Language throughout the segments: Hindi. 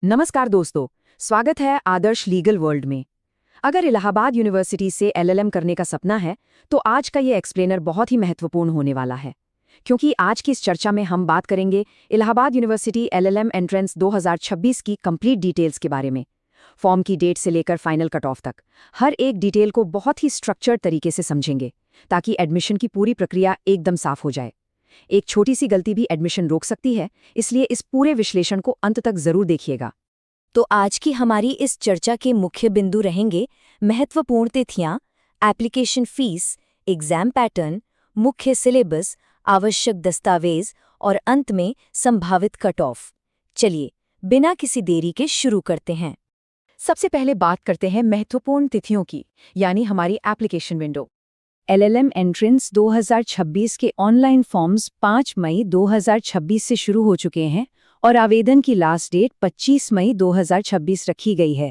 नमस्कार दोस्तों, स्वागत है आदर्श लीगल वर्ल्ड में। अगर इलाहाबाद यूनिवर्सिटी से एलएलएम करने का सपना है तो आज का ये एक्सप्लेनर बहुत ही महत्वपूर्ण होने वाला है, क्योंकि आज की इस चर्चा में हम बात करेंगे इलाहाबाद यूनिवर्सिटी एलएलएम एंट्रेंस 2026 की कंप्लीट डिटेल्स के बारे में। फॉर्म की डेट से लेकर फाइनल कट ऑफ तक हर एक डिटेल को बहुत ही स्ट्रक्चर्ड तरीके से समझेंगे, ताकि एडमिशन की पूरी प्रक्रिया एकदम साफ हो जाए। एक छोटी सी गलती भी एडमिशन रोक सकती है, इसलिए इस पूरे विश्लेषण को अंत तक जरूर देखिएगा। तो आज की हमारी इस चर्चा के मुख्य बिंदु रहेंगे महत्वपूर्ण तिथियां, एप्लीकेशन फीस, एग्जाम पैटर्न, मुख्य सिलेबस, आवश्यक दस्तावेज और अंत में संभावित कट ऑफ। चलिए बिना किसी देरी के शुरू करते हैं। सबसे पहले बात करते हैं महत्वपूर्ण तिथियों की, यानी हमारी एप्लीकेशन विंडो। एलएलएम एंट्रेंस 2026 के ऑनलाइन फॉर्म्स 5 मई 2026 से शुरू हो चुके हैं और आवेदन की लास्ट डेट 25 मई 2026 रखी गई है।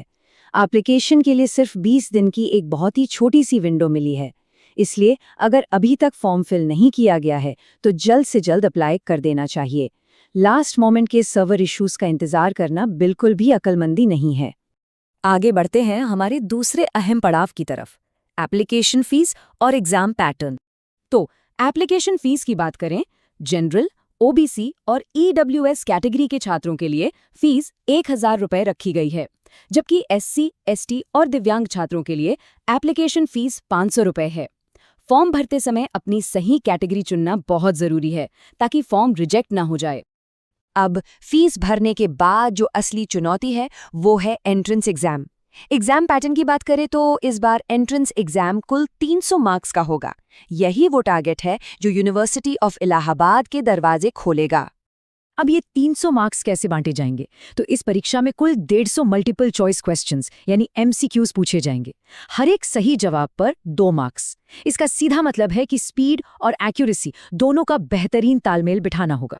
एप्लीकेशन के लिए सिर्फ 20 दिन की एक बहुत ही छोटी सी विंडो मिली है, इसलिए अगर अभी तक फॉर्म फिल नहीं किया गया है तो जल्द से जल्द अप्लाई कर देना चाहिए। लास्ट मोमेंट के सर्वर इश्यूज का इंतजार करना बिल्कुल भी अक्लमंदी नहीं है। आगे बढ़ते हैं हमारे दूसरे अहम पड़ाव की तरफ, एप्लीकेशन फीस और एग्जाम पैटर्न। तो एप्लीकेशन फीस की बात करें, जनरल, ओबीसी और ईडब्ल्यूएस कैटेगरी के छात्रों के लिए फीस 1000 रुपये रखी गई है, जबकि एससी, एसटी और दिव्यांग छात्रों के लिए एप्लीकेशन फीस 500 रुपये है। फॉर्म भरते समय अपनी सही कैटेगरी चुनना बहुत जरूरी है, ताकि फॉर्म रिजेक्ट ना हो जाए। अब फीस भरने के बाद जो असली चुनौती है वो है एंट्रेंस एग्जाम। एग्जाम पैटर्न की बात करें तो इस बार एंट्रेंस एग्जाम कुल 300 मार्क्स का होगा। यही वो टारगेट है जो यूनिवर्सिटी ऑफ इलाहाबाद के दरवाजे खोलेगा। अब ये 300 मार्क्स कैसे बांटे जाएंगे? तो इस परीक्षा में कुल 150 मल्टीपल चॉइस क्वेश्चंस यानी एमसीक्यूज पूछे जाएंगे। हर एक सही जवाब पर 2 मार्क्स। इसका सीधा मतलब है कि स्पीड और एक्यूरेसी दोनों का बेहतरीन तालमेल बिठाना होगा।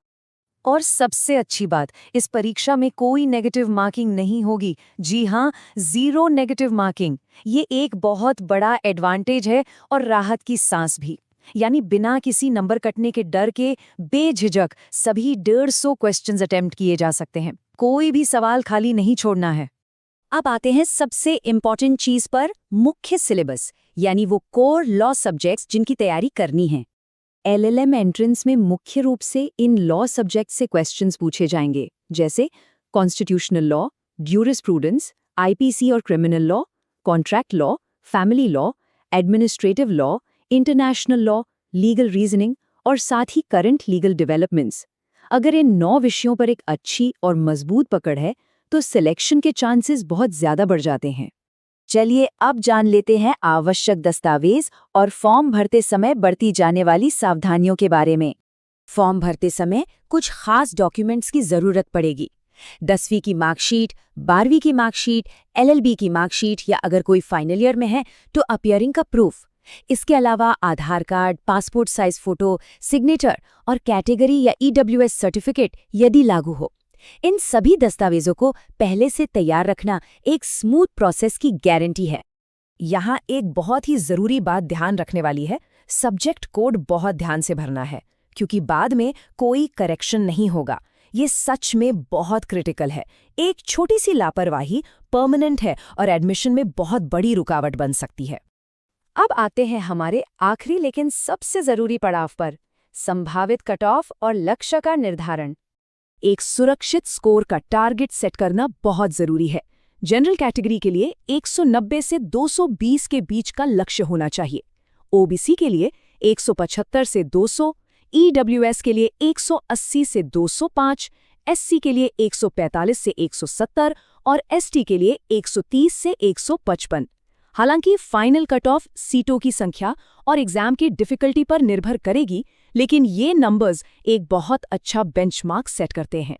और सबसे अच्छी बात, इस परीक्षा में कोई नेगेटिव मार्किंग नहीं होगी। जी हाँ, 0 नेगेटिव मार्किंग। ये एक बहुत बड़ा एडवांटेज है और राहत की सांस भी। यानी बिना किसी नंबर कटने के डर के बेझिझक सभी 150 क्वेश्चंस अटेम्प्ट किए जा सकते हैं। कोई भी सवाल खाली नहीं छोड़ना है। अब आते हैं सबसे इम्पॉर्टेंट चीज पर, मुख्य सिलेबस, यानी वो कोर लॉ सब्जेक्ट्स जिनकी तैयारी करनी है। एलएलएम एंट्रेंस में मुख्य रूप से इन लॉ सब्जेक्ट से क्वेश्चंस पूछे जाएंगे, जैसे कॉन्स्टिट्यूशनल लॉ, ज्यूरिस्प्रूडेंस, आईपीसी और criminal law, contract law, family law, administrative law, international law, legal reasoning और साथ ही करंट लीगल डेवलपमेंट्स। अगर इन 9 विषयों पर एक अच्छी और मजबूत पकड़ है तो सिलेक्शन के चांसेस बहुत ज्यादा बढ़ जाते हैं। चलिए अब जान लेते हैं आवश्यक दस्तावेज और फॉर्म भरते समय बरती जाने वाली सावधानियों के बारे में। फॉर्म भरते समय कुछ खास डॉक्यूमेंट्स की जरूरत पड़ेगी। 10वीं की मार्कशीट, 12वीं की मार्कशीट, एलएलबी की मार्कशीट या अगर कोई फाइनल ईयर में है तो अपीयरिंग का प्रूफ। इसके अलावा Aadhaar card, passport size photo, signature और कैटेगरी या ईडब्ल्यूएस सर्टिफिकेट यदि लागू हो। इन सभी दस्तावेजों को पहले से तैयार रखना एक स्मूथ प्रोसेस की गारंटी है। यहाँ एक बहुत ही जरूरी बात ध्यान रखने वाली है, सब्जेक्ट कोड बहुत ध्यान से भरना है, क्योंकि बाद में कोई करेक्शन नहीं होगा। ये सच में बहुत क्रिटिकल है। एक छोटी सी लापरवाही परमानेंट है और एडमिशन में बहुत बड़ी रुकावट बन सकती है। अब आते हैं हमारे आखिरी लेकिन सबसे जरूरी पड़ाव पर, संभावित कट ऑफ और लक्ष्य का निर्धारण। एक सुरक्षित स्कोर का टारगेट सेट करना बहुत जरूरी है। जनरल कैटेगरी के लिए 190 से 220 के बीच का लक्ष्य होना चाहिए, ओबीसी के लिए 175 से 200, ईडब्ल्यूएस के लिए 180 से 205, एससी के लिए 145 से 170 और एसटी के लिए 130 से 155। हालांकि फाइनल कट ऑफ सीटों की संख्या और एग्जाम की डिफिकल्टी पर निर्भर करेगी, लेकिन ये नंबर्स एक बहुत अच्छा बेंचमार्क सेट करते हैं।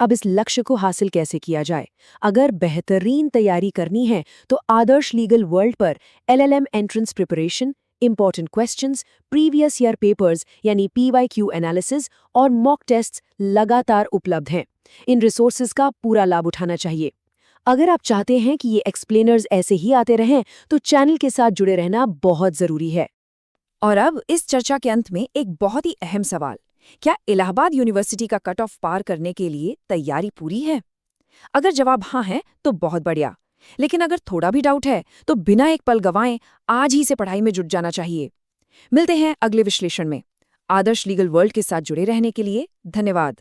अब इस लक्ष्य को हासिल कैसे किया जाए? अगर बेहतरीन तैयारी करनी है तो आदर्श लीगल वर्ल्ड पर LLM entrance preparation, important questions, previous year papers यानी पीवाईक्यू एनालिसिस और मॉक टेस्ट्स लगातार उपलब्ध हैं। इन रिसोर्सेज का पूरा लाभ उठाना चाहिए। अगर आप चाहते हैं कि ये एक्सप्लेनर्स ऐसे ही आते रहें तो चैनल के साथ जुड़े रहना बहुत जरूरी है। और अब इस चर्चा के अंत में एक बहुत ही अहम सवाल, क्या इलाहाबाद यूनिवर्सिटी का कट ऑफ पार करने के लिए तैयारी पूरी है? अगर जवाब हाँ है तो बहुत बढ़िया, लेकिन अगर थोड़ा भी डाउट है तो बिना एक पल गंवाए आज ही से पढ़ाई में जुट जाना चाहिए। मिलते हैं अगले विश्लेषण में। आदर्श लीगल वर्ल्ड के साथ जुड़े रहने के लिए धन्यवाद।